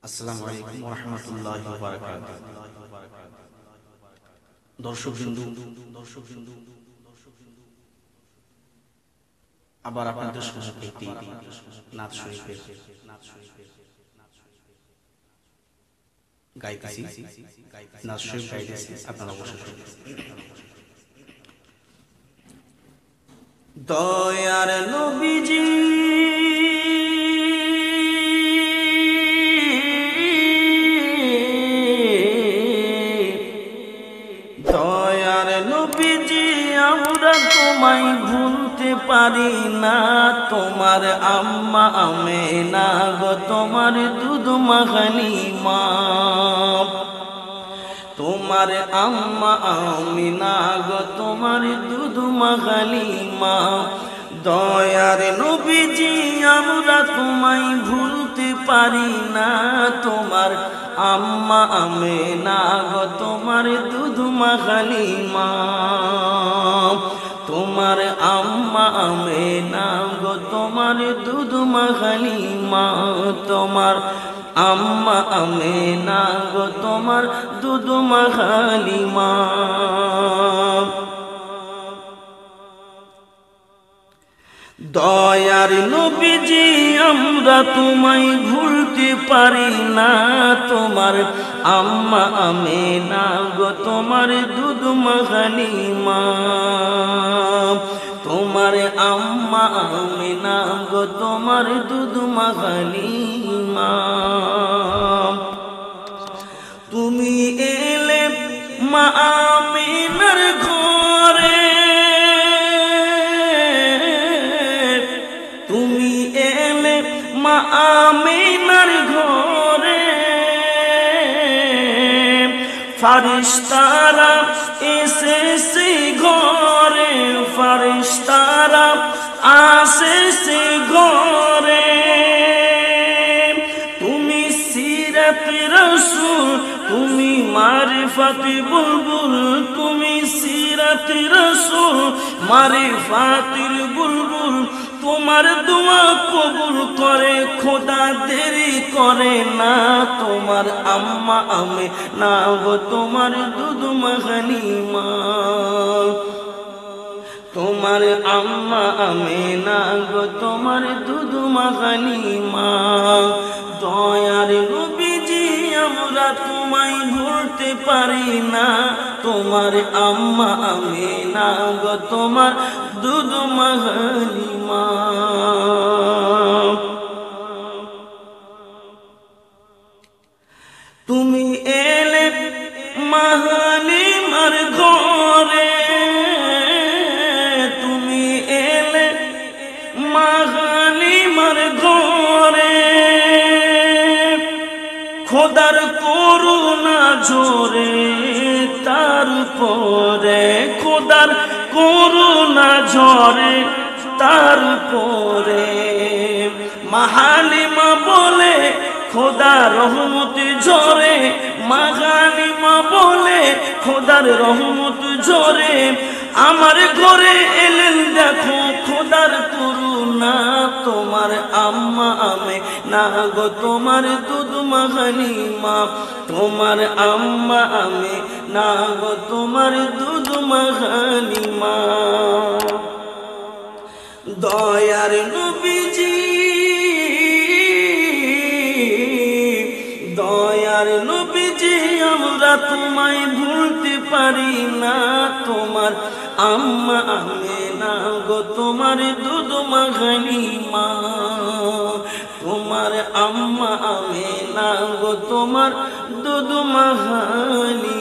আসসালামু আলাইকুম ওয়া রাহমাতুল্লাহি ওয়া বারাকাতুহু। দর্শকবৃন্দ, আবার আপনাদের সম্মুখে একটি নাত শরীফের গাইতেছি। নাত শরীফ গাইতেছি, আপনারা অবশ্যই শুনবেন। দয়ার নবীজি আমরা তোমায় ভুলতে পারি না। তোমার আম্মা আমেনা গো, তোমার দুধ মাখানি মা। তোমার আম্মা আমিনা গো, তোমার দুধ মাখানি মা। দয়ার নবীজি আমরা তোমায় ভুলতে পারি না। তোমার আম্মা আমেনা গো, তোমার দুধ মাখানি মা। তোমার আম্মা আমেনা গো, তোমার দুধ মাখানি মা। তোমার আম্মা আমেনা গো, তোমার দুধ মাখানি মা। দয়ার নবীজি আমরা তোমায় ভুলতে পারি না। তোমার আম্মা আমেনা গো, তোমার দুধ মাখানি মা। তোমার আম্মা আমেনা গো, তোমার দুধ মাখানি মা। তুমি এলে মা আমিনার ঘরে, তুমি এলে মা আমিনার ঘরে। ফারিস্তারা এসেছে ঘরে, ফারিস্তারা আসেছে ঘরে। তুমি সিরাত রাসূল, তুমি মারিফাতি বুলবুল। তুমি সিরাত রাসূল, মারিফাতির বুলবুল। তোমার দোয়া কবুল করে খোদা, দেরি করে না। তোমার আম্মা আমেনা গো, তোমার দুধ মাখানি মা। তোমার আম্মা আমেনা গো, তোমার দুধ মাখানি মা। দয়ার নবীজি আমরা তোমায় ভুলতে পারি না। তোমার আম্মা আমেনা গো, তোমার দুধ মাখানি মা। তুমি এলে মা হালিমার ঘরে, তুমি এলে মা হালিমার ঘরে। খোদার করুণা ঝরে তার উপরে, খোদার করুণা ঝরে তার উপরে। মা হালিমা বলে খোদার রহমত ঝরে, মা হালিমা বলে খোদার রহমত ঝরে। আমার ঘরে এলেন দেখো খোদার করুণা। তোমার আম্মা আমেনা গো, তোমার দুধ মাখানি মা। তোমার আম্মা আমেনা গো, তোমার দুধ মাখানি মা। দয়ার নবীজি, দয়ার নবীজি আমরা তোমায় ভুলতে পারি না। তোমার আম্মা আমেনা গো, তোমার দুধ মাখানি মা। তোমার আম্মা আমেনা গো, তোমার দুধ মাখানি